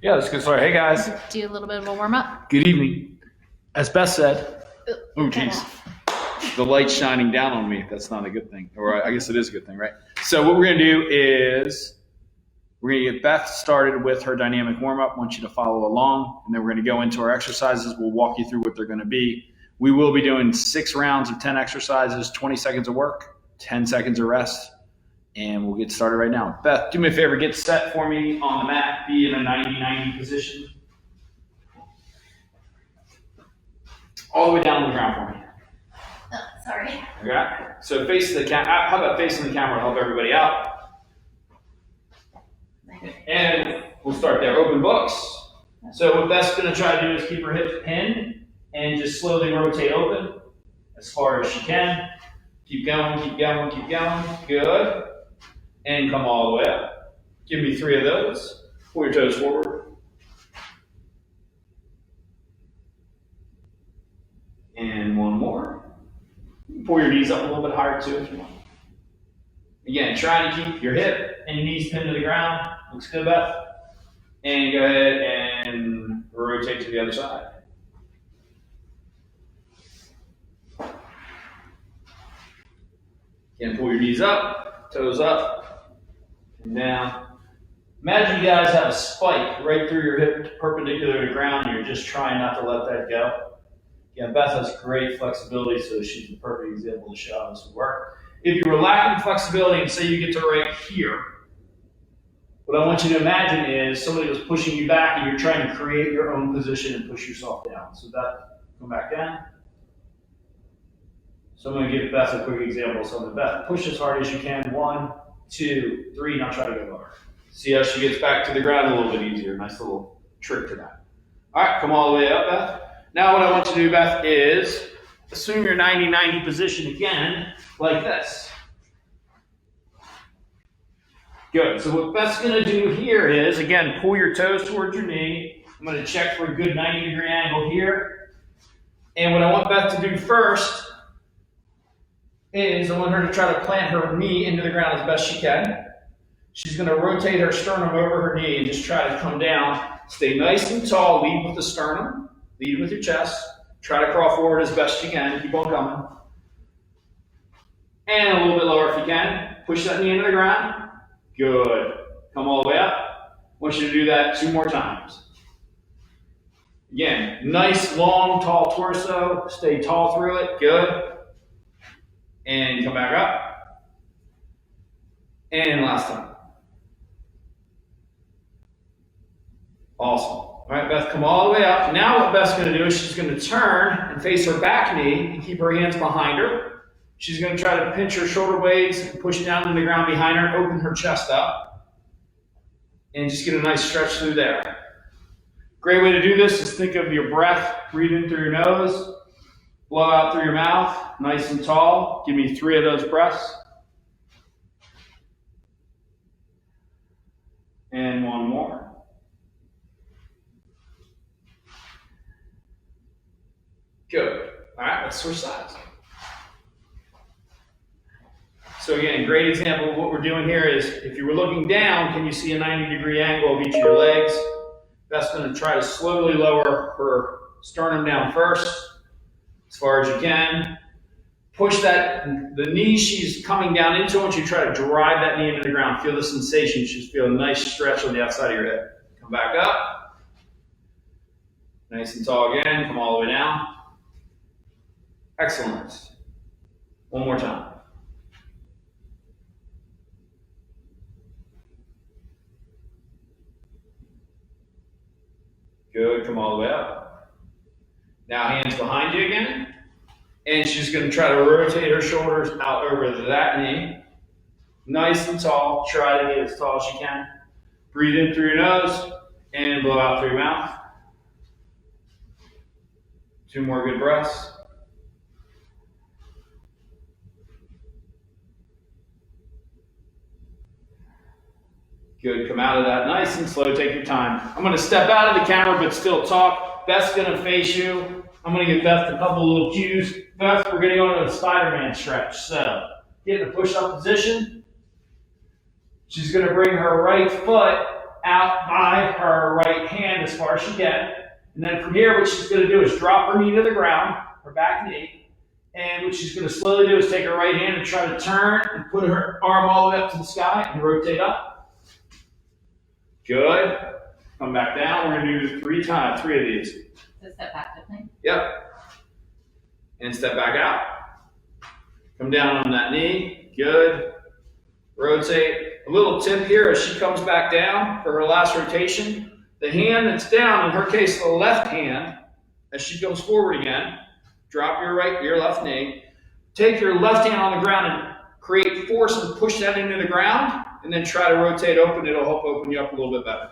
Yeah, let's get started. Hey guys, Do a little bit of a warm up. good evening. As Beth said, oh Cut geez, off. the light's shining down on me. That's not a good thing, or I guess it is a good thing, right? So what we're gonna do is we're gonna get Beth started with her dynamic warm up. I want you to follow along, and then we're gonna go into our exercises. We'll walk you through what they're gonna be. We will be doing 6 rounds of 10 exercises, 20 seconds of work, 10 seconds of rest. And we'll get started right now. Beth, do me a favor, get set for me on the mat, be in a 90-90 position. All the way down on the ground for me. Oh, sorry. Okay? So face the camera. How about facing the camera to help everybody out? And we'll start there. Open books. So what Beth's going to try to do is keep her hips pinned and just slowly rotate open as far as she can. Keep going, keep going, keep going. Good. And come all the way up. Give me 3 of those. Pull your toes forward. And 1 more. Pull your knees up a little bit higher too if you want. Again, try to keep your hip and your knees pinned to the ground. Looks good, Beth. And go ahead and rotate to the other side. Again, pull your knees up, toes up. Now, imagine you guys have a spike right through your hip perpendicular to the ground. You're just trying not to let that go. Yeah, Beth has great flexibility, so she's the perfect example to show how this would work. If you were lacking flexibility and say you get to right here, what I want you to imagine is somebody was pushing you back and you're trying to create your own position and push yourself down. So Beth, come back down. So I'm going to give Beth a quick example. So Beth, push as hard as you can. 1, 2, 3, now try to go lower. See how she gets back to the ground a little bit easier. Nice little trick to that. All right, come all the way up, Beth. Now what I want you to do, Beth, is assume your 90-90 position again, like this. Good. So what Beth's going to do here is, again, pull your toes towards your knee. I'm going to check for a good 90-degree angle here. And what I want Beth to do first is I want her to try to plant her knee into the ground as best she can. She's going to rotate her sternum over her knee and just try to come down. Stay nice and tall. Lead with the sternum. Lead with your chest. Try to crawl forward as best you can. Keep on coming. And a little bit lower if you can. Push that knee into the ground. Good. Come all the way up. I want you to do that 2 more times. Again, nice, long, tall torso. Stay tall through it. Good. And come back up. And last time. Awesome. All right, Beth, come all the way up. Now what Beth's going to do is she's going to turn and face her back knee and keep her hands behind her. She's going to try to pinch her shoulder blades and push down to the ground behind her and open her chest up. And just get a nice stretch through there. Great way to do this is think of your breath. Breathe in through your nose. Blow out through your mouth. Nice and tall. Give me 3 of those breaths. And 1 more. Good. All right, let's switch sides. So again, great example of what we're doing here is if you were looking down, can you see a 90-degree angle of each of your legs? Beth's going to try to slowly lower her sternum down first, as far as you can. Push the knee she's coming down into. I want you to try to drive that knee into the ground. Feel the sensation. You should feel a nice stretch on the outside of your hip. Come back up. Nice and tall again. Come all the way down. Excellent. 1 more time. Good. Come all the way up. Now hands behind you again. And she's going to try to rotate her shoulders out over that knee. Nice and tall. Try to get as tall as you can. Breathe in through your nose and blow out through your mouth. 2 more good breaths. Good. Come out of that nice and slow. Take your time. I'm going to step out of the camera but still talk. Beth's going to face you. I'm going to give Beth a couple little cues. Beth, we're going to go into a Spider-Man stretch. So, get in a push-up position. She's going to bring her right foot out by her right hand as far as she can. And then from here, what she's going to do is drop her knee to the ground, her back knee. And what she's going to slowly do is take her right hand and try to turn and put her arm all the way up to the sky and rotate up. Good. Come back down. We're going to do three of these. So step back with me. Yep. And step back out. Come down on that knee. Good. Rotate. A little tip here as she comes back down for her last rotation. The hand that's down, in her case, the left hand, as she goes forward again, drop your left knee. Take your left hand on the ground and create force and push that into the ground, and then try to rotate open. It'll help open you up a little bit better.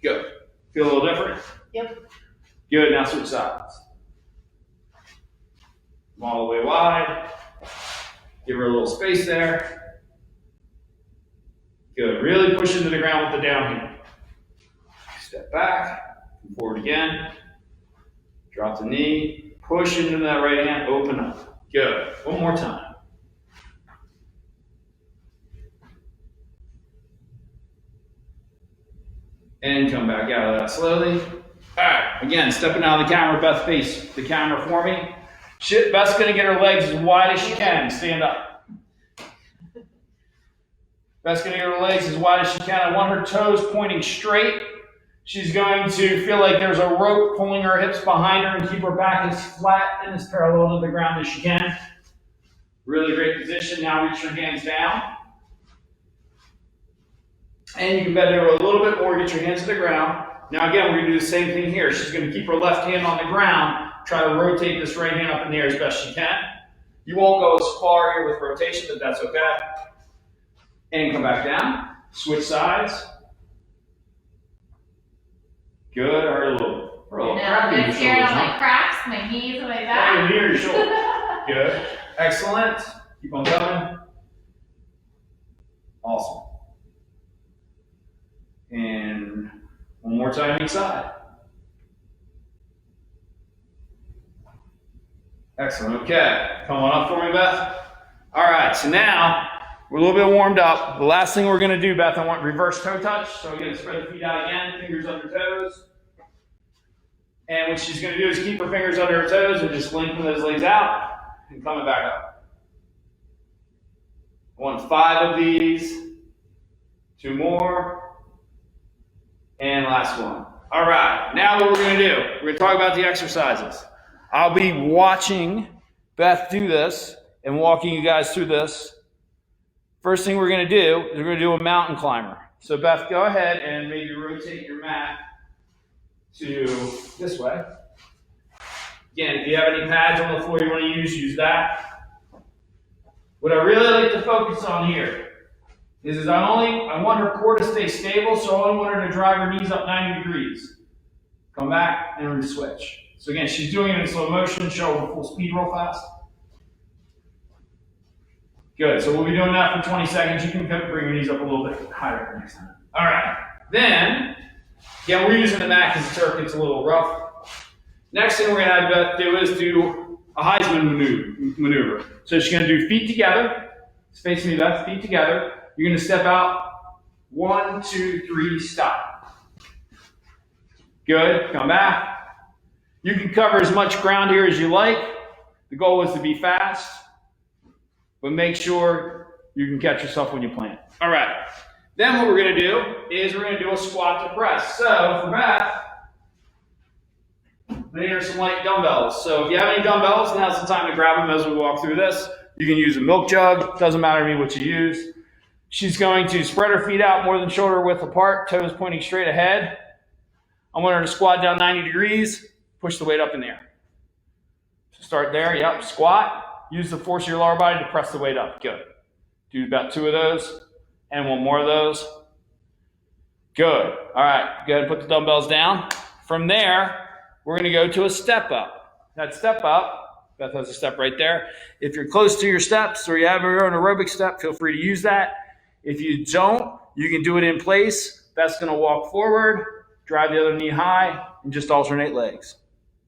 Good. Feel a little different? Yep. Good. Now switch sides. Come all the way wide. Give her a little space there. Good. Really push into the ground with the down hand. Step back. Come forward again. Drop the knee. Push into that right hand. Open up. Good. One more time. And come back out of that slowly. All right. Again, stepping out of the camera. Beth, face the camera for me. Beth's going to get her legs as wide as she can. Stand up. Beth's going to get her legs as wide as she can. I want her toes pointing straight. She's going to feel like there's a rope pulling her hips behind her and keep her back as flat and as parallel to the ground as she can. Really great position. Now reach your hands down. And you can bend over a little bit more, get your hands to the ground. Now again, we're going to do the same thing here. She's going to keep her left hand on the ground, try to rotate this right hand up in the air as best she can. You won't go as far here with rotation, but that's okay. And come back down. Switch sides. Good. Or a little crack in your shoulders. On my cracks, my knees, and my back. And near your shoulder. Good. Excellent. Keep on going. Awesome. And one more time each side. Excellent. Okay. Come on up for me, Beth. All right. So now we're a little bit warmed up. The last thing we're going to do, Beth, I want reverse toe touch. So again, spread the feet out again, fingers under toes. And what she's going to do is keep her fingers under her toes and just lengthen those legs out and coming back up. I want 5 of these. 2 more. And last one. All right. Now what we're going to do, we're going to talk about the exercises. I'll be watching Beth do this and walking you guys through this. First thing we're going to do is we're going to do a mountain climber. So Beth, go ahead and maybe rotate your mat to this way. Again, if you have any pads on the floor you want to use that. What I really like to focus on here is I want her core to stay stable, so I only want her to drive her knees up 90 degrees. Come back and we're going to switch. So again, she's doing it in slow motion. Show her full speed real fast. Good. So we'll be doing that for 20 seconds. You can bring your knees up a little bit higher next time. All right. Then, again, we're using the mat because the turf gets a little rough. Next thing we're going to have Beth do is do a Heisman maneuver. So she's going to do feet together. Face me, Beth. Feet together. You're going to step out. 1, 2, 3, stop. Good. Come back. You can cover as much ground here as you like. The goal is to be fast, but make sure you can catch yourself when you plant. All right. Then what we're going to do is we're going to do a squat to press. So for Beth, here are some light dumbbells. So if you have any dumbbells, now's the time to grab them as we walk through this. You can use a milk jug. Doesn't matter to me what you use. She's going to spread her feet out more than shoulder width apart, toes pointing straight ahead. I want her to squat down 90 degrees. Push the weight up in the air. So start there. Yep. Squat. Use the force of your lower body to press the weight up. Good. Do about 2 of those and 1 more of those. Good. All right. Go ahead and put the dumbbells down. From there, we're going to go to a step up. That step up, Beth has a step right there. If you're close to your steps or you have your own aerobic step, feel free to use that. If you don't, you can do it in place. Beth's going to walk forward, drive the other knee high, and just alternate legs.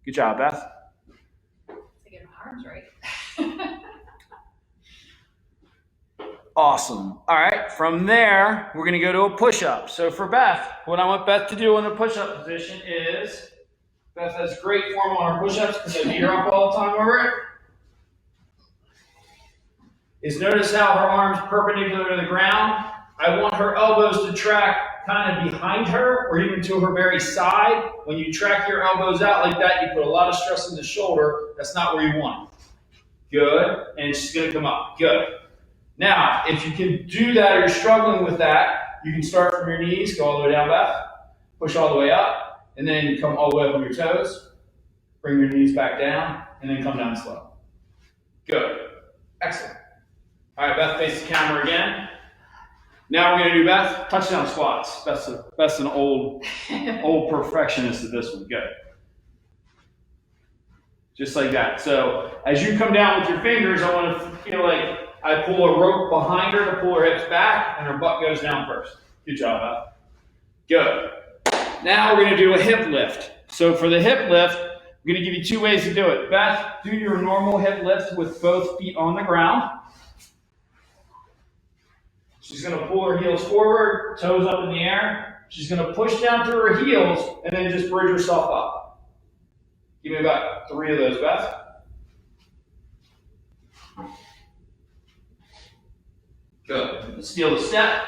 Good job, Beth. To get my arms right. Awesome. All right, from there, we're gonna go to a push-up. So for Beth, what I want Beth to do in a push-up position is, Beth has great form on her push-ups because I beat her up all the time over it. Is notice how her arms perpendicular to the ground. I want her elbows to track kind of behind her or even to her very side. When you track your elbows out like that, you put a lot of stress in the shoulder. That's not where you want it. Good. And she's going to come up. Good. Now, if you can do that or you're struggling with that, you can start from your knees, go all the way down, Beth, push all the way up, and then come all the way up on your toes. Bring your knees back down, and then come down slow. Good. Excellent. All right, Beth, face the camera again. Now we're going to do Beth touchdown squats. Beth's an old perfectionist at this one. Good. Just like that. So as you come down with your fingers, I want to feel like I pull a rope behind her to pull her hips back, and her butt goes down first. Good job, Beth. Good. Now we're going to do a hip lift. So for the hip lift, I'm going to give you 2 ways to do it. Beth, do your normal hip lift with both feet on the ground. She's going to pull her heels forward, toes up in the air. She's going to push down through her heels and then just bridge herself up. Give me about 3 of those, Beth. Good. Let's steal the step.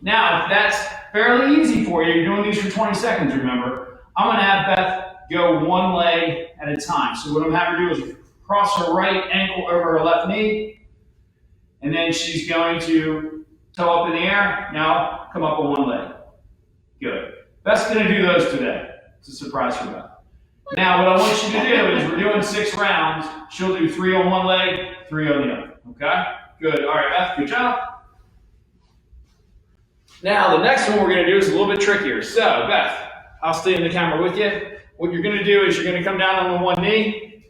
Now, if that's fairly easy for you, you're doing these for 20 seconds, remember, I'm going to have Beth go one leg at a time. So what I'm going to have her do is cross her right ankle over her left knee, and then she's going to toe up in the air. Now, come up on one leg. Good. Beth's going to do those today. It's a surprise for Beth. Now, what I want you to do is we're doing 6 rounds. She'll do 3 on one leg, 3 on the other. Okay? Good. All right, Beth, good job. Now, the next one we're going to do is a little bit trickier. So, Beth, I'll stay in the camera with you. What you're going to do is you're going to come down on the one knee.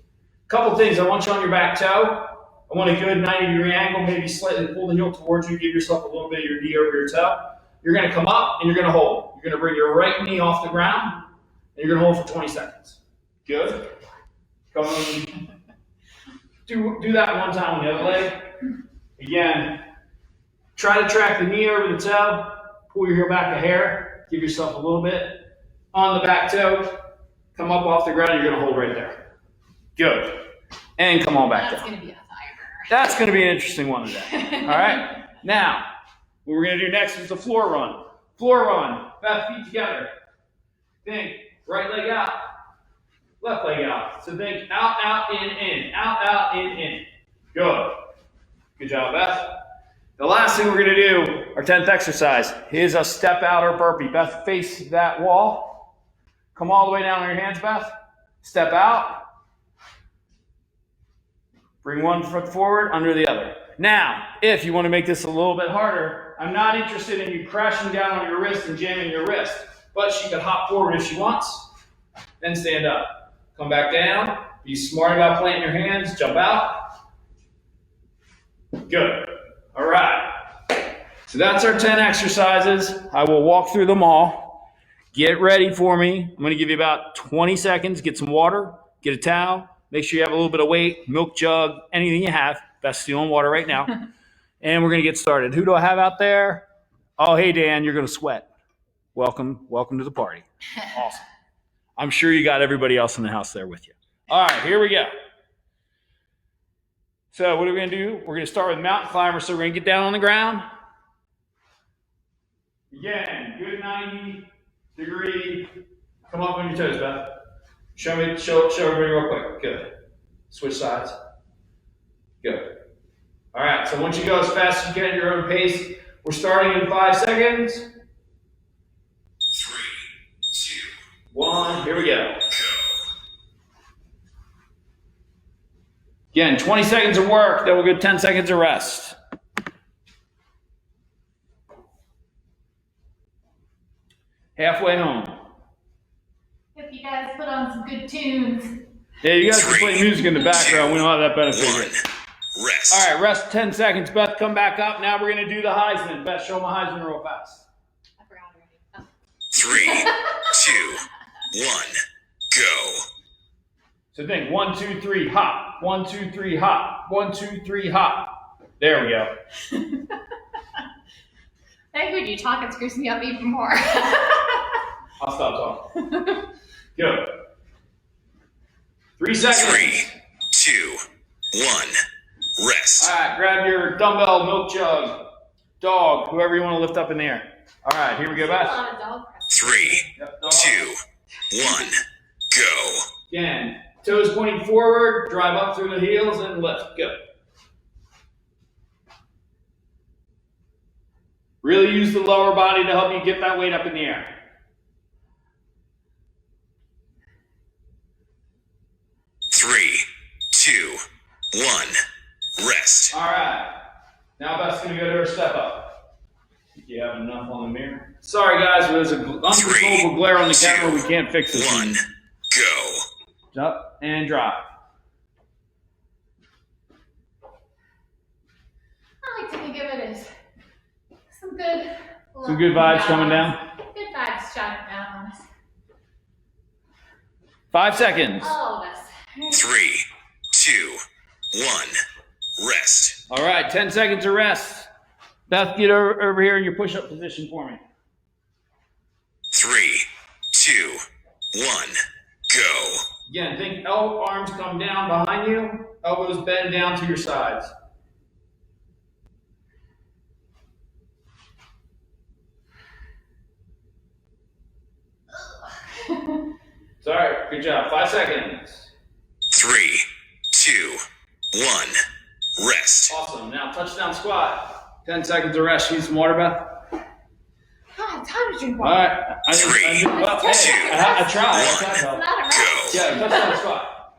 A couple things. I want you on your back toe. I want a good 90-degree angle, maybe slightly pull the heel towards you, give yourself a little bit of your knee over your toe. You're going to come up and you're going to hold. You're going to bring your right knee off the ground and you're going to hold for 20 seconds. Good. Come on. Do that one time on the other leg. Again, try to track the knee over the toe. Pull your heel back a hair. Give yourself a little bit. On the back toe, come up off the ground and you're going to hold right there. Good. And come on back down. That's going to be a timer. That's going to be an interesting one today. All right? Now, what we're going to do next is the floor run. Floor run. Beth, feet together. Think right leg out. Left leg out. So think out, out, in. Out, out, in. Good. Good job, Beth. The last thing we're going to do, our 10th exercise, is a step out or burpee. Beth, face that wall. Come all the way down on your hands, Beth. Step out. Bring one foot forward, under the other. Now, if you want to make this a little bit harder, I'm not interested in you crashing down on your wrist and jamming your wrist, but she can hop forward if she wants, then stand up. Come back down. Be smart about planting your hands. Jump out. Good. All right. So that's our 10 exercises. I will walk through them all. Get ready for me. I'm going to give you about 20 seconds. Get some water. Get a towel. Make sure you have a little bit of weight, milk jug, anything you have. Best stealing water right now. And we're going to get started. Who do I have out there? Oh, hey, Dan, you're going to sweat. Welcome to the party. Awesome. I'm sure you got everybody else in the house there with you. All right, here we go. So what are we going to do? We're going to start with mountain climber. So we're going to get down on the ground. Again, good 90-degree. Come up on your toes, Beth. Show everybody real quick. Good. Switch sides. Good. All right, so once you go as fast as you can at your own pace, we're starting in 5 seconds. 3, 2, 1, here we go. Again, 20 seconds of work, then we'll get 10 seconds of rest. Halfway home. If you guys put on some good tunes. Yeah, you guys can play music in the background. We don't have that benefit here. Rest. All right, rest 10 seconds. Beth, come back up. Now we're going to do the Heisman. Beth, show them a Heisman real fast. I forgot already. 3, 2, 1, go. So think 1, 2, 3, hop. 1, 2, 3, hop. 1, 2, 3, hop. There we go. I think when you talk, it screws me up even more. I'll stop talking. Go. 3 seconds. 3, 2, 1. Rest. All right, grab your dumbbell, milk jug, dog, whoever you want to lift up in the air. All right, here we go, A Beth. lot of dog press. 3, Yep, dog. 2, 1. Go. Again, toes pointing forward, drive up through the heels, and lift. Go. Really use the lower body to help you get that weight up in the air. Three, 2, 1. Rest. All right. Now Beth's going to go to her step up. You have enough on the mirror? Sorry, guys, but there's an uncontrollable glare on the camera. We can't fix this. 1. Go. Up and drop. I like to think of it as some good vibes coming down. Good vibes shining down on us. 5 seconds. All of us. 3, 2, 1. Rest. All right, 10 seconds of rest. Beth, get over here in your push-up position for me. 3, 2, 1. Go. Again, think arms come down behind you, elbows bend down to your sides. Sorry, good job. 5 seconds. 3, 2, 1. Rest. Awesome. Now touchdown squat. 10 seconds of rest. Need some water, Beth? God, time to drink All water. right. I tried. It's Help. not a rest. Go. Yeah, touchdown squat.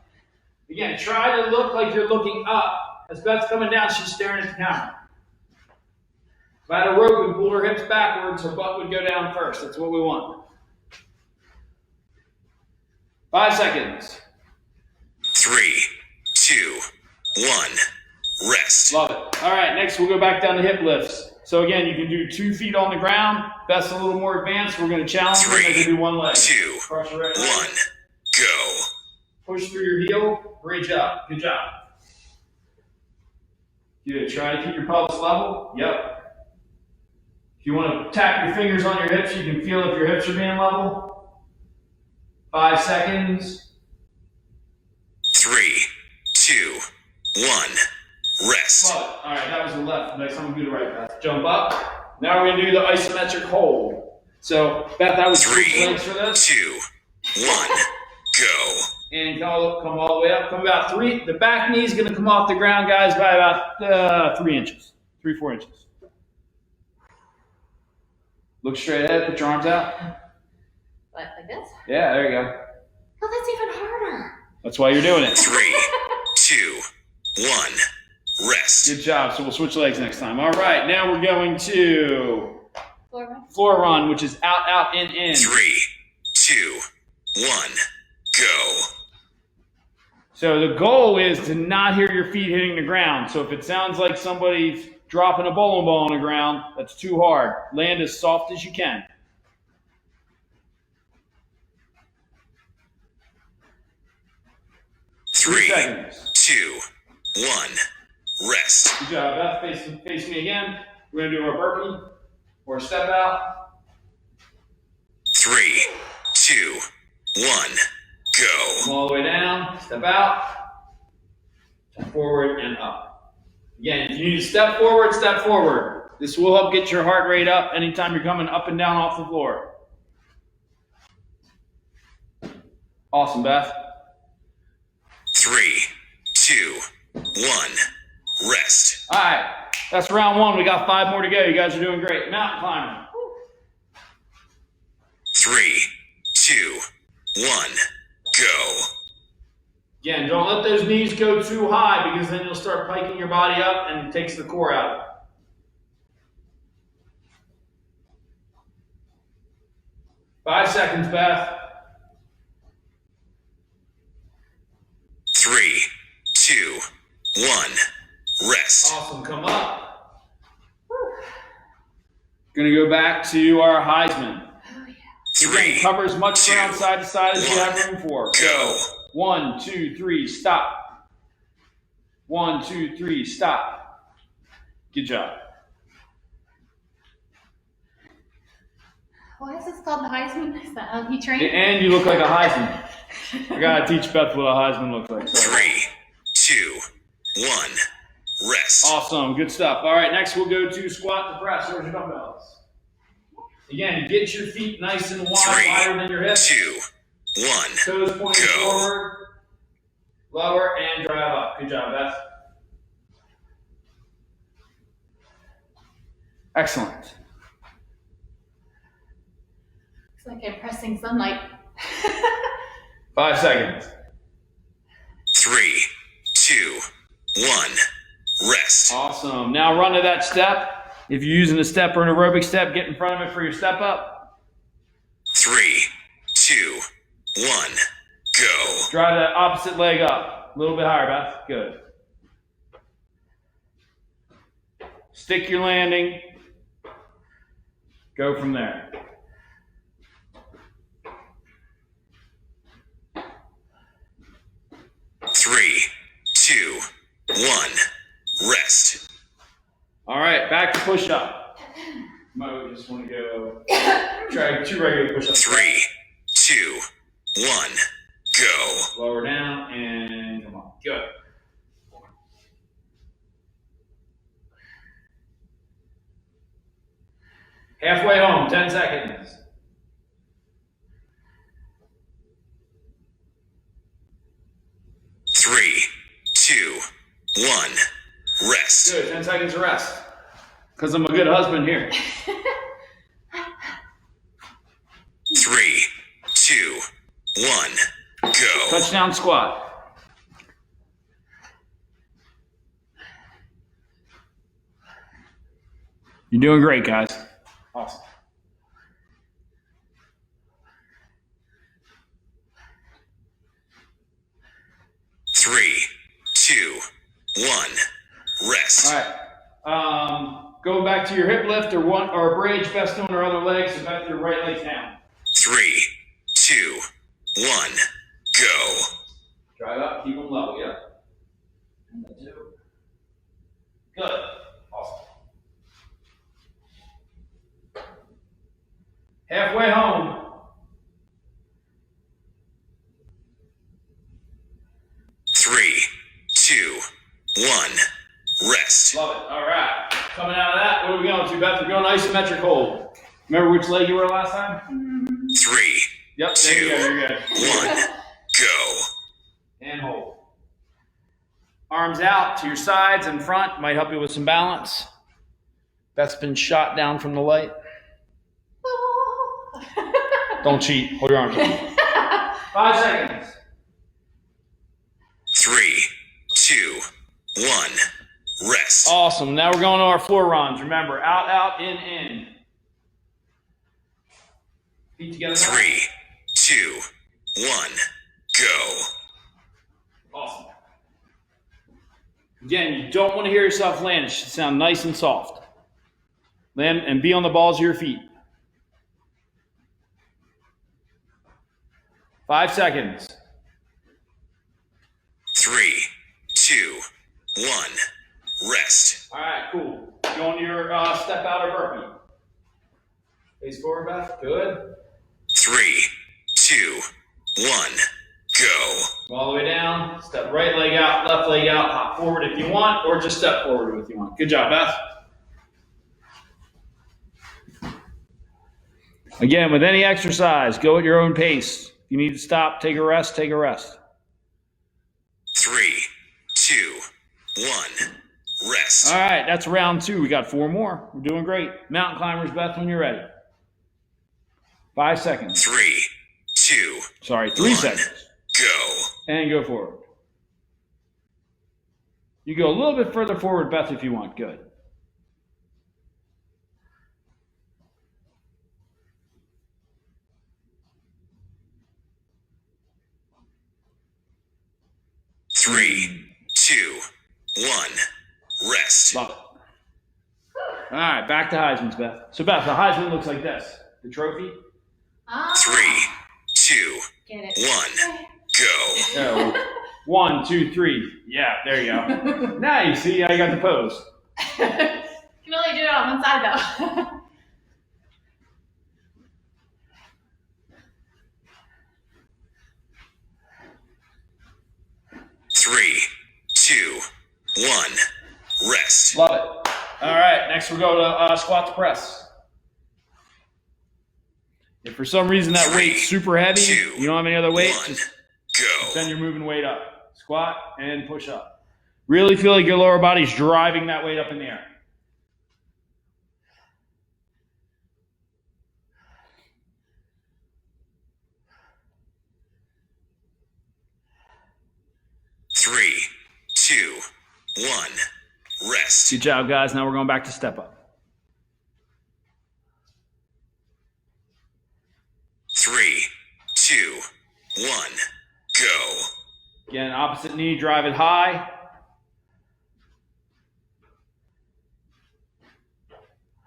Again, try to look like you're looking up. As Beth's coming down, she's staring at the camera. If I had a rope, we'd pull her hips backwards, her butt would go down first. That's what we want. 5 seconds. 3, 2, 1. Rest. Love it. All right, next we'll go back down to hip lifts. So again, you can do 2 feet on the ground. Beth's a little more advanced. We're going to challenge her. Make her do 1 leg. 2, Crush her right 1. leg. Go. Push through your heel. Great job. Good job. Good. Try to keep your pelvis level. Yep. If you want to tap your fingers on your hips, you can feel if your hips are being level. 5 seconds. 3, 2, 1. Rest. Love it. All right, that was the left. Next time we'll do the right, Beth. Jump up. Now we're going to do the isometric hold. So, Beth, I would switch 3, legs for this. 2, 1. Go. And come all the way up. Come about 3. The back knee is going to come off the ground, guys, by about 3 inches. 3-4 inches. Look straight ahead. Put your arms out. What, like this? Yeah, there you go. Oh, that's even harder. That's why you're doing it. 3, 2, 1. Rest. Good job. So we'll switch legs next time. All right, now we're going to Floor run. floor run, which is out, out, in. 3, 2, 1. Go. So the goal is to not hear your feet hitting the ground. So if it sounds like somebody's dropping a bowling ball on the ground, that's too hard. Land as soft as you can. Three, 3 seconds. 2, 1. Rest. Good job, Beth. Face me again. We're going to do our burpee or a step out. 3, 2, 1. Go. Come all the way down. Step out. Step forward and up. Again, if you need to step forward. This will help get your heart rate up anytime you're coming up and down off the floor. Awesome, Beth. 3, 2, 1. Rest. All right, that's round 1. We got 5 more to go. You guys are doing great. Mountain climbing. 3, 2, 1. Go. Again, don't let those knees go too high because then you'll start piking your body up and it takes the core out. 5 seconds, Beth. 3, 2, 1. Rest. Awesome, come up. Gonna go back to our Heisman. Oh, yeah. 3, Cover as much two, ground side to side as you have 1. room for. Go. 1, 2, 3, stop. 1, 2, 3, stop. Good job. Why is this called the Heisman? Is that how he trained? And you look like a Heisman. I gotta teach Beth what a Heisman looks like. Sorry. 3, 2, 1. Rest. Awesome, good stuff. All right, next we'll go to squat to press. Where's your dumbbells? Again, get your feet nice and wide, 3, wider than your hips. 2, 1. Toes pointing Go. forward, lower, and drive up. Good job, Beth. Excellent. Looks like I'm pressing sunlight. 5 seconds. 3, 2, 1. Rest. Awesome. Now run to that step. If you're using a step or an aerobic step, get in front of it for your step up. 3, 2, 1. Go. Drive that opposite leg up. A little bit higher, Beth. Good. Stick your landing. Go from there. Three, 2, 1. Rest. All right, back to push-up. Might just want to go try 2 regular push-ups. 3, 2, 1. Go. Lower down and come on. Good. Halfway home, 10 seconds. 3, 2, 1. Rest. Good, 10 seconds of rest. Because I'm a good husband here. 3, 2, 1. Go. Touchdown squat. You're doing great, guys. Awesome. Three, 2, 1. Rest. All right. Going back to your hip lift or a bridge, best on our other legs, so back to your right leg down. 3, 2, 1. Go. Drive up, keep them level, yeah. And 2. Good. Awesome. Halfway home. 3, 2, 1. Rest. Love it. All right. Coming out of that, what are we going to, Beth? We're going isometric hold. Remember which leg you were last time? 3, Yep, there you go. You're good. 1. Go. And hold. Arms out to your sides and front. Might help you with some balance. Beth's been shot down from the light. Don't cheat. Hold your arms up. 5 seconds. 3, 2, 1. Rest. Awesome. Now we're going to our floor runs. Remember, out, out, in. Feet together. 3, 2, 1. Go. Awesome. Again, you don't want to hear yourself land. It should sound nice and soft. Land and be on the balls of your feet. 5 seconds. 3, 2, 1. Rest. All right, cool. Go on your step out or burpee. Face forward, Beth. Good. 3, 2, 1. Go. Go all the way down. Step right leg out, left leg out. Hop forward if you want, or just step forward if you want. Good job, Beth. Again, with any exercise, go at your own pace. If you need to stop, take a rest, take a rest. 3, 2, 1. Rest. All right, that's round 2. We got 4 more. We're doing great. Mountain climbers, Beth, when you're ready. 5 seconds. 3, 2, Sorry, 3 seconds. go. And go forward. You go a little bit further forward, Beth, if you want. Good. Three, 2, 1. Rest. Love it. All right, back to Heisman's, Beth. So, Beth, the Heisman looks like this. The trophy. 3, 2, Get it. 1. Go. 1, 2, 3. Yeah, there you go. Nice. See, I got the pose. Can only do it on one side though. 3, 2, 1. Rest. Love it. All right, next we'll go to squat to press. If for some reason that weight's super heavy, you don't have any other weight, just pretend you're moving weight up. Squat and push up. Really feel like your lower body's driving that weight up in the air. Three, 2, 1. Rest. Good job, guys. Now we're going back to step up. 3, 2, 1. Go. Again, opposite knee, drive it high.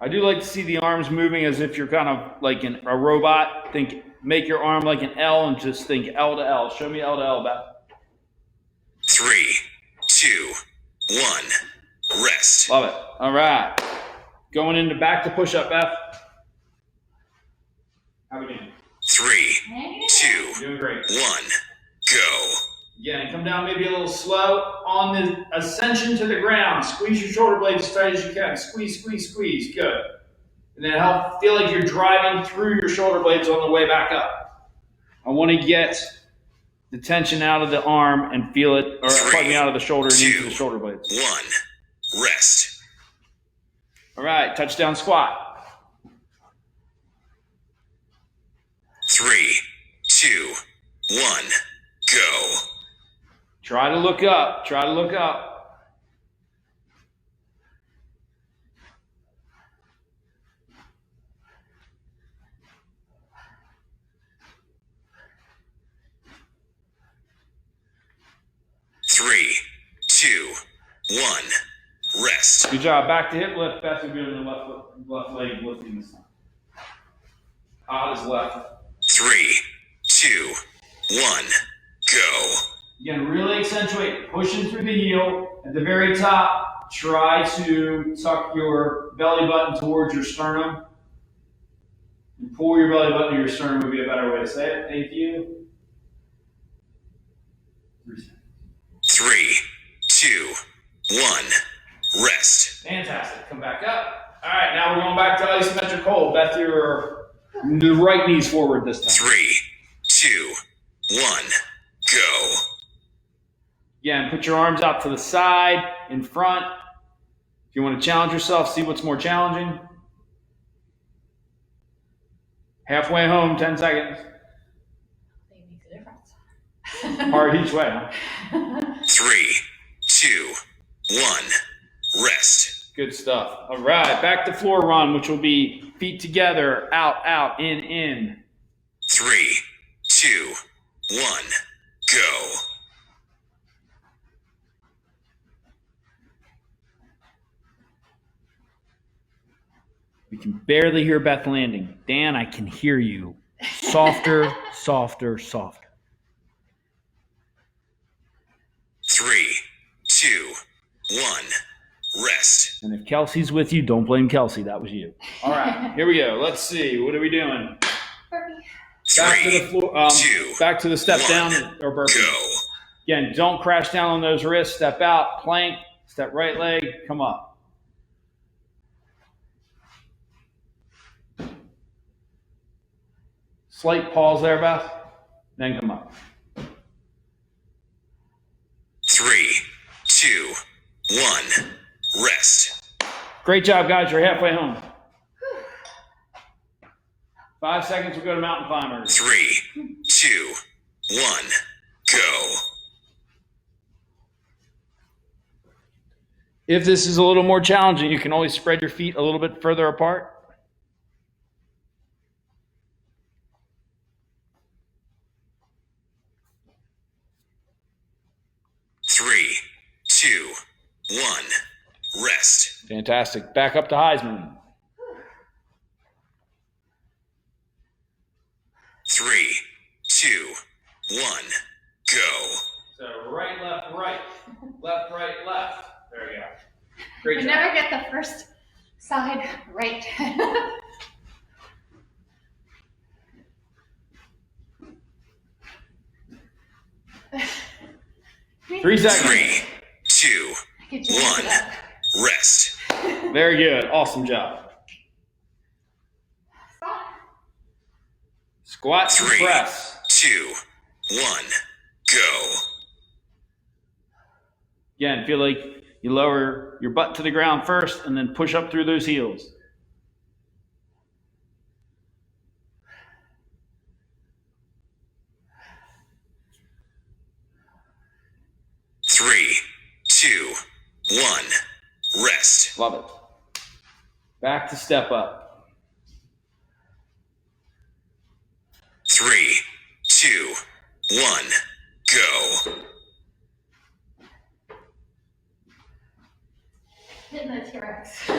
I do like to see the arms moving as if you're kind of like a robot. Make your arm like an L and just think L to L. Show me L to L, Beth. 3, 2, 1. Rest. Love it. All right. Going into back to push up, Beth. How we doing? 3, 2, Doing great. 1. Go. Again, come down maybe a little slow. On the ascension to the ground, squeeze your shoulder blades as tight as you can. Squeeze, squeeze, squeeze. Good. And then feel like you're driving through your shoulder blades on the way back up. I want to get the tension out of the arm and feel it, or pardon me, out of the shoulder and into the shoulder blades. 1. Rest. All right, touchdown squat. 3, 2, 1. Go. Try to look up. Try to look up. Three, 2, 1. Rest. Good job. Back to hip lift. Beth will be on the left leg lifting this time. Odd is left. 3, 2, 1. Go. Again, really accentuate pushing through the heel. At the very top, try to tuck your belly button towards your sternum. And pull your belly button to your sternum would be a better way to say it. Thank you. 3, 2, 1. Rest. Fantastic. Come back up. All right, now we're going back to isometric hold. Beth, the right knee's forward this time. 3, 2, 1. Go. Again, put your arms out to the side, in front. If you want to challenge yourself, see what's more challenging. Halfway home, 10 seconds. It makes a difference. Hard each way, huh? 3, 2, 1. Rest. Good stuff. All right, back to floor run, which will be feet together, out, out, in. 3, 2, 1. Go. We can barely hear Beth landing. Dan, I can hear you. Softer, softer, softer. 3, 2, 1. Rest. And if Kelsey's with you, don't blame Kelsey. That was you. All right, here we go. Let's see. What are we doing? Burpee. Back to 3, the floor. 2, Back to the step 1. down or burpee. Go. Again, don't crash down on those wrists. Step out, plank, step right leg, come up. Slight pause there, Beth. Then come up. 3, 2, 1. Rest. Great job, guys. You're halfway home. 5 seconds, we'll go to mountain climbers. 3, 2, 1. Go. If this is a little more challenging, you can always spread your feet a little bit further apart. 3, 2, 1. Rest. Fantastic. Back up to Heisman. 3, 2, 1. Go. So right, left, right. Left, right, left. There we go. Great You job. never get the first side right. 3 seconds. 3, 2, Good job. 1, rest. Very good. Awesome job. Squat and 3, press. 2, 1, go. Again, feel like you lower your butt to the ground first and then push up through those heels. Three, 2, 1, rest. Love it. Back to step up. 3, 2, 1, go. Hitting the T-Rex.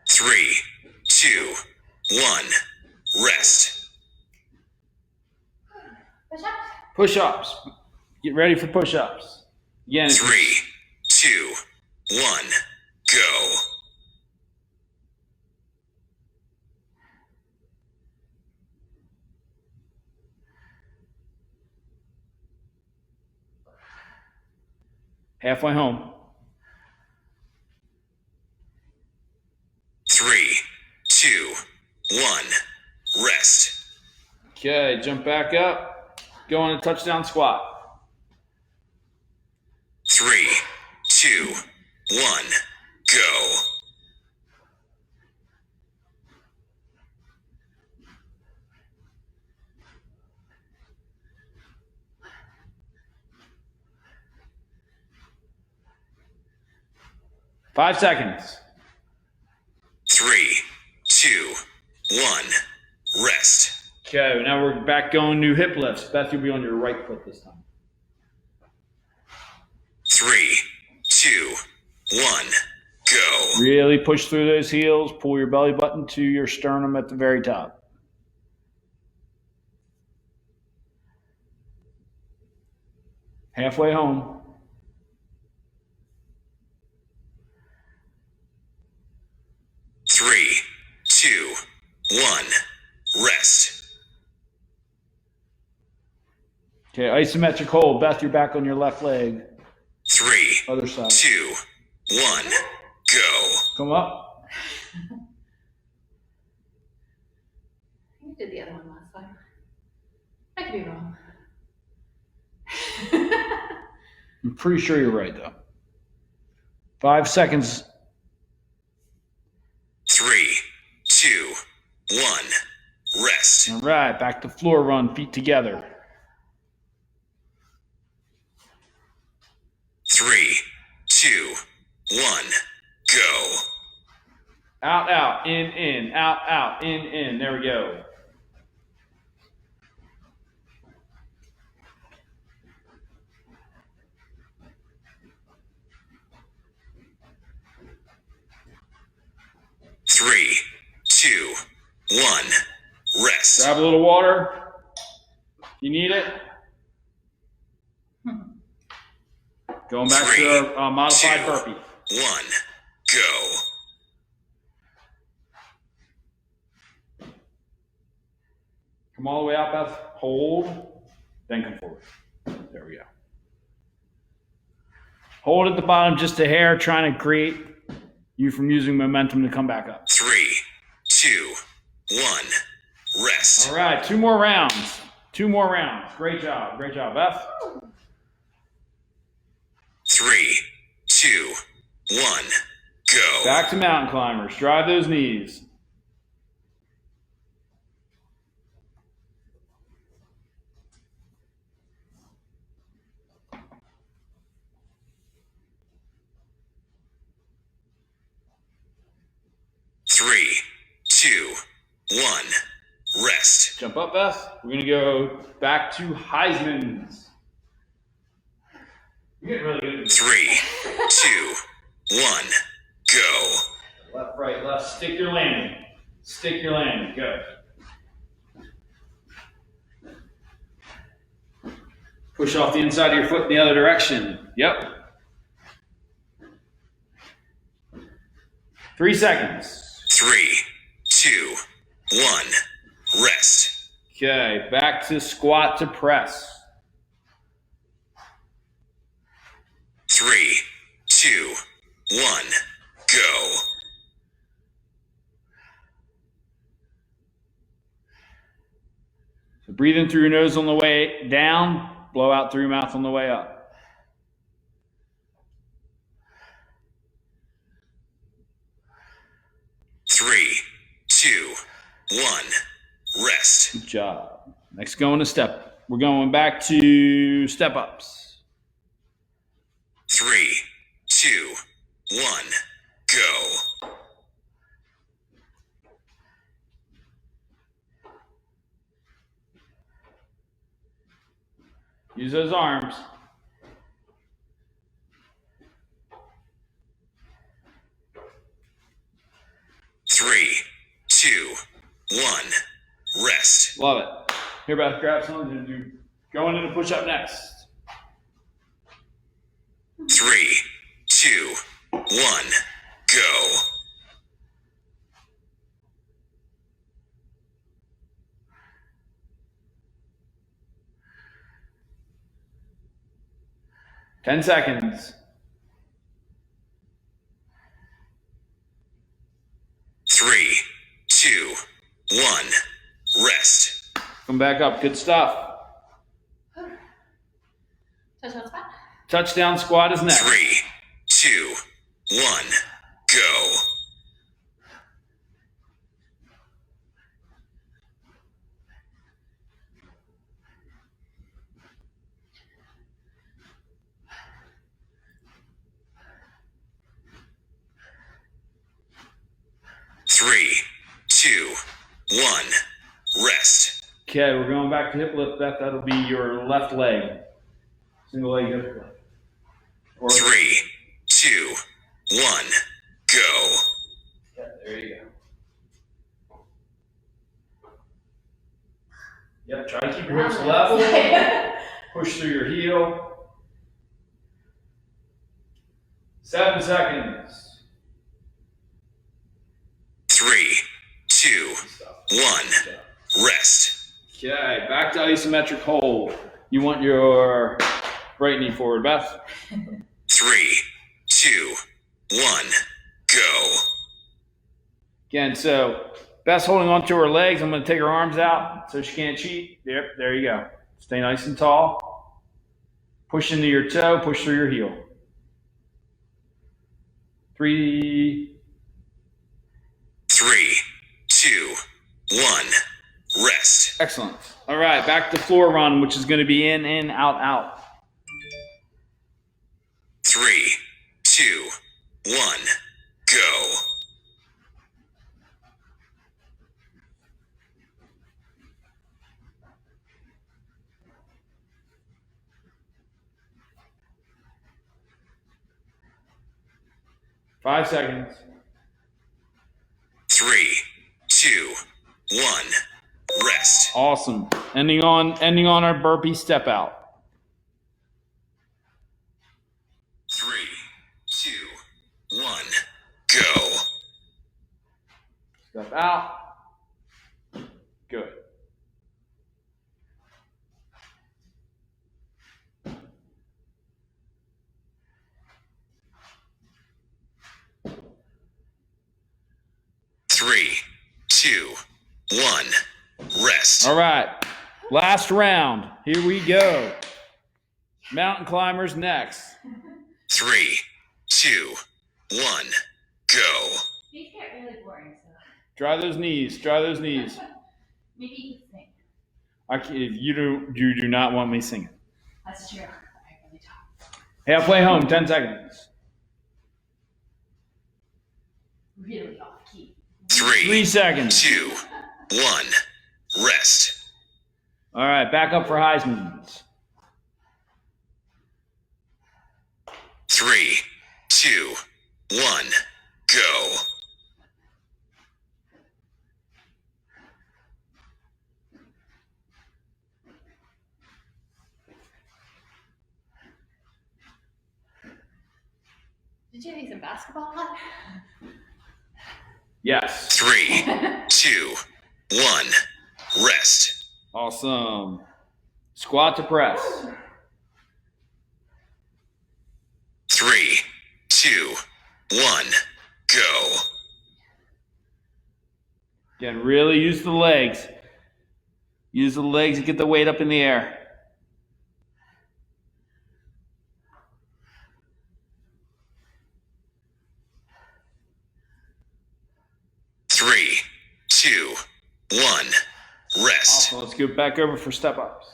3, 2, 1, rest. Push up. Push-ups. Get ready for push-ups. Again, if you- 3, 2, 1, go. halfway home. 3, 2, 1, rest. Okay, jump back up. Go on a touchdown squat. 3, 2, 1, go. Five seconds. 3, 2, 1, rest. Okay, now we're back going new hip lifts. Beth, you'll be on your right foot this time. 3, 2, 1, go. Really push through those heels. Pull your belly button to your sternum at the very top. Halfway home. 3, 2, 1, rest. Okay, isometric hold. Beth, you're back on your left leg. 3, Other side. 2, 1, go. Come up. You did the other one last time. I could be wrong. I'm pretty sure you're right, though. 5 seconds. 3, 2, 1, rest. All right, back to floor run, feet together. 3, 2, 1, go. Out, out, in, out, in. There we go. Three, 2, 1, rest. Grab a little water. You need it. Going back Three, to a modified 2, burpee. 1, go. Come all the way out, Beth. Hold. Then come forward. There we go. Hold at the bottom just a hair, trying to create you from using momentum to come back up. 3, 2, 1, rest. All right, 2 more rounds. 2 more rounds. Great job. Great job, Beth. 3, 2, 1, go. Back to mountain climbers. Drive those knees. Three, 2, 1, rest. Jump up, Beth. We're going to go back to Heisman's. You're getting really good at this. 3, 2, 1, go. Left, right, left. Stick your landing. Stick your landing. Go. Push off the inside of your foot in the other direction. Yep. 3 seconds. 3, 2, 1. Rest. Okay, back to squat to press. 3, 2, 1. Go. So breathe in through your nose on the way down, blow out through your mouth on the way up. 3, 2, 1. Rest. Good job. Next, going to step. We're going back to step ups. 3, 2, 1. Go. Use those arms. 3, 2, 1. Rest. Love it. Here, Beth, grab some and do going into push up next. 3, 2, 1. Go. Ten seconds. 3, 2, 1. Rest. Come back up. Good stuff. Touchdown spot. Touchdown squat is next. 3, 2, 1. Go. Three, 2, 1. Rest. Okay, we're going back to hip lift, Beth. That'll be your left leg. Single leg hip lift. Or, 3, 2, 1. Go. yeah, there you go. Yep, try to keep your hips level. Push through your heel. 7 seconds. 3, 2, Good stuff. 1. Rest. Okay, back to isometric hold. You want your right knee forward, Beth. 3, 2, 1. Go. Again, so Beth's holding onto her legs. I'm going to take her arms out so she can't cheat. Yep, there you go. Stay nice and tall. Push into your toe, push through your heel. 3, 3, 2, 1. Rest. excellent. All right, back to floor run, which is going to be in, out, out. 3, 2, 1. Go. Five seconds. 3, 2, 1. Rest. Awesome. Ending on our burpee step out. 3, 2, 1. Go. Step out. Good. Three, 2, 1. Rest. All right. Last round. Here we go. Mountain climbers next. 3, 2, 1. Go. These get really boring, so Dry those knees. Dry those knees. maybe you can sing. You do not want me singing. That's true. I really talk Hey, I'll play home. 10 seconds. really off key. 3, 3 seconds. 2, 1. Rest. All right. Back up for Heisman's. 3, 2, 1. Go. Did you do these in basketball a lot? Yes. 3, 2, 1. Rest. Awesome. Squat to press. 3, 2, 1. Go. Again, really use the legs. Use the legs to get the weight up in the air. 3, 2, 1. Rest. Awesome. Let's go back over for step ups.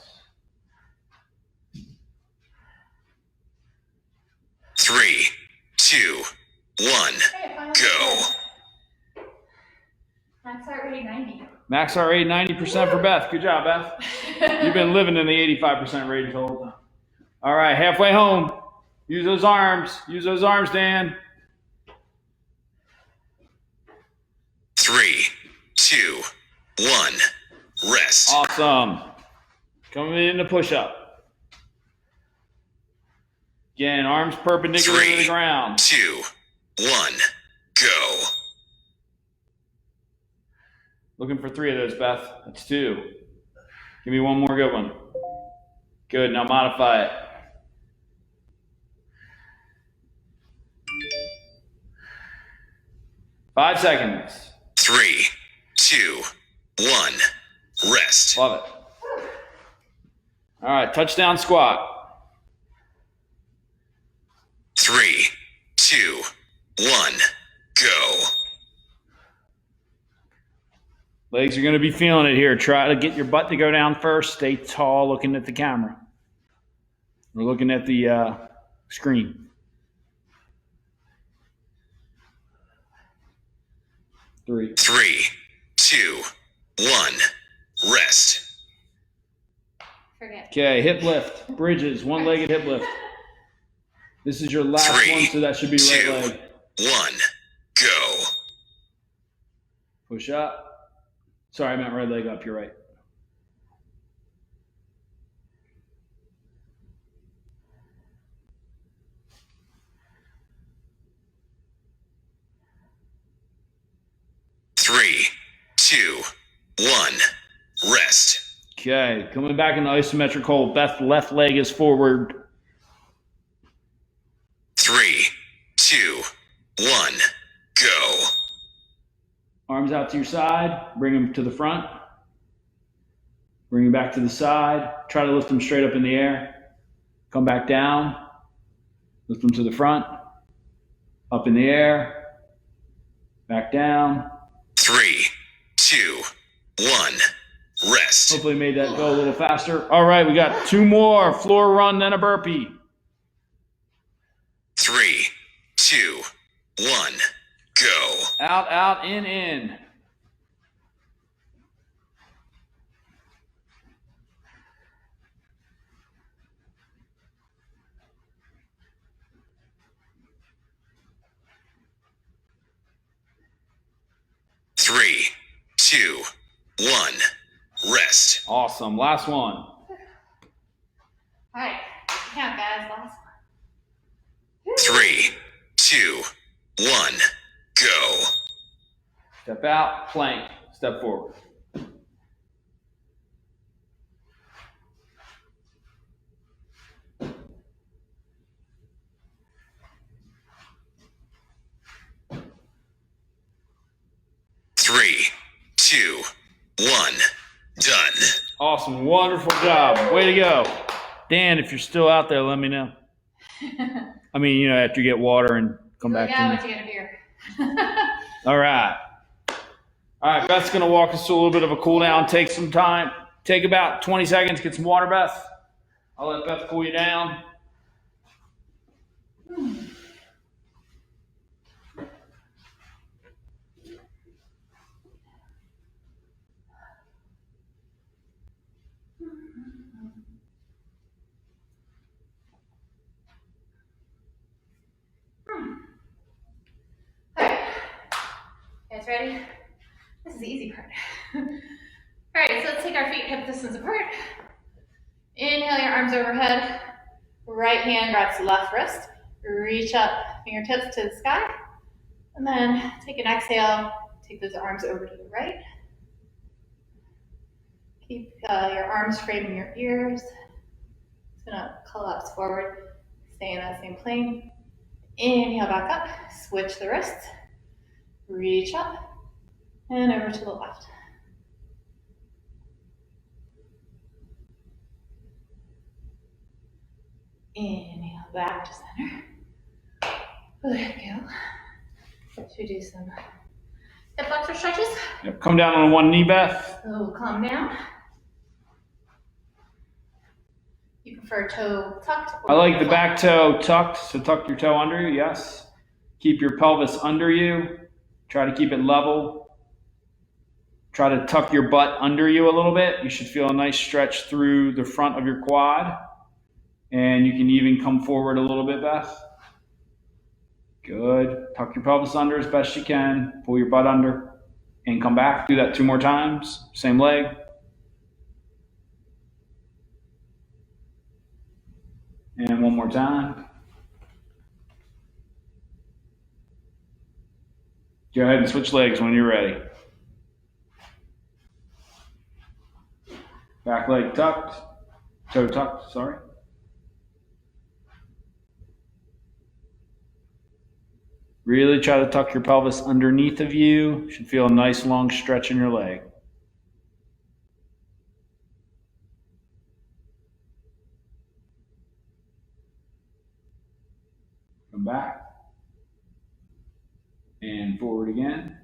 3, 2, 1. Hey, finally Go. good. Max heart rate 90. Max heart rate 90% for Beth. Good job, Beth. You've been living in the 85% range the whole time. All right, halfway home. Use those arms. Use those arms, Dan. 3, 2, 1. Rest. Awesome. Coming into push-up. Again, arms perpendicular to the 3, ground. 2, 1. Go. Looking for 3 of those, Beth. That's 2. Give me one more good one. Good. Now modify it. Five seconds. 3, 2, 1. Rest. Love it. All right, touchdown squat. 3, 2, 1. Go. Legs are going to be feeling it here. Try to get your butt to go down first. Stay tall looking at the camera. We're looking at the screen. 3. 3, 2, 1. Rest. Forget. Okay, hip lift. Bridges, one-legged hip lift. This is your last 3, one, so that should be right 2, leg. 1. Go. Push up. Sorry, I meant right leg up. You're right. Three, 2, 1. Rest. Okay, coming back in the isometric hold. Beth's left leg is forward. 3, 2, 1. Go. Arms out to your side. Bring them to the front. Bring them back to the side. Try to lift them straight up in the air. Come back down. Lift them to the front. Up in the air. Back down. 3, 2, 1. Rest. Hopefully made that go a little faster. All right, we got 2 more. Floor run, then a burpee. 3, 2, 1. Go. Out, out, in. 3, 2, 1. Rest. Awesome. Last one. All right. Count, guys. Last one. 3, 2, 1. Go. Step out, plank. Step forward. Three, 2, 1. Done. Awesome. Wonderful job. Way to go. Dan, if you're still out there, let me know. I mean, you know, after you get water and come back Yeah, to but me. you get a beer. All right. All right, Beth's going to walk us through a little bit of a cool down. Take some time. Take about 20 seconds. Get some water, Beth. I'll let Beth cool you down. All right. You guys ready? This is the easy part. All right, so let's take our feet hip distance apart. Inhale your arms overhead. Right hand grabs left wrist. Reach up fingertips to the sky. And then take an exhale, take those arms over to the right. Keep your arms framing your ears. It's gonna collapse forward, stay in that same plane. Inhale back up, switch the wrists, reach up, and over to the left. Inhale back to center. Let go. Should we do some hip flexor stretches? Yep. Come down on one knee, Beth. So calm down. You prefer toe tucked? I like the back toe tucked, so tuck your toe under you, yes. Keep your pelvis under you. Try to keep it level. Try to tuck your butt under you a little bit. You should feel a nice stretch through the front of your quad. And you can even come forward a little bit, Beth. Good. Tuck your pelvis under as best you can. Pull your butt under and come back. Do that 2 more times. Same leg. And 1 more time. Go ahead and switch legs when you're ready. Back leg tucked. Toe tucked, sorry. Really try to tuck your pelvis underneath of you. You should feel a nice long stretch in your leg. Come back. And forward again.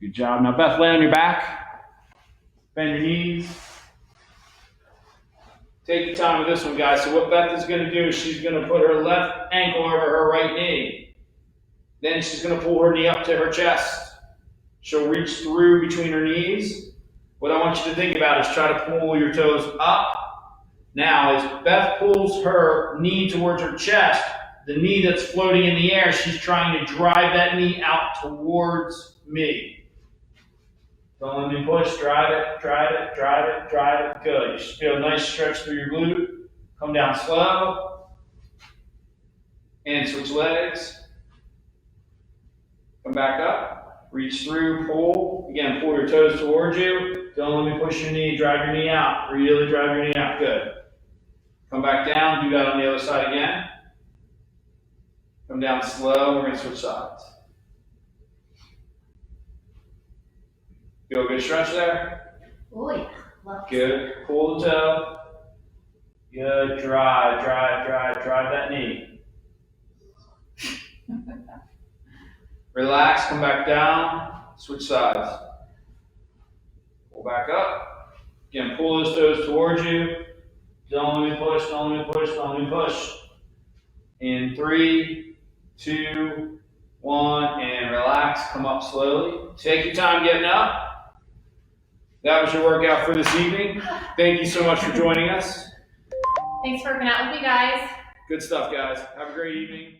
Good job. Now, Beth, lay on your back. Bend your knees. Take your time with this one, guys. So what Beth is going to do is she's going to put her left ankle over her right knee. Then she's going to pull her knee up to her chest. She'll reach through between her knees. What I want you to think about is try to pull your toes up. Now, as Beth pulls her knee towards her chest, the knee that's floating in the air, she's trying to drive that knee out towards me. Don't let me push, drive it, drive it, drive it, drive it. Good. You should feel a nice stretch through your glute. Come down slow. And switch legs. Come back up. Reach through, pull. Again, pull your toes towards you. Don't let me push your knee, drive your knee out. Really drive your knee out. Good. Come back down. Do that on the other side again. Come down slow. We're going to switch sides. Feel a good stretch there? Oh yeah. Love Good. Pull the toe. Good. Drive, drive, drive, drive that knee. Relax. Come back down. Switch sides. Pull back up. Again, pull those toes towards you. Don't let me push, don't let me push, don't let me push. In 3, 2, 1, and relax. Come up slowly. Take your time getting up. That was your workout for this evening. Thank you so much for joining us. Thanks for working out with me, guys. Good stuff, guys. Have a great evening.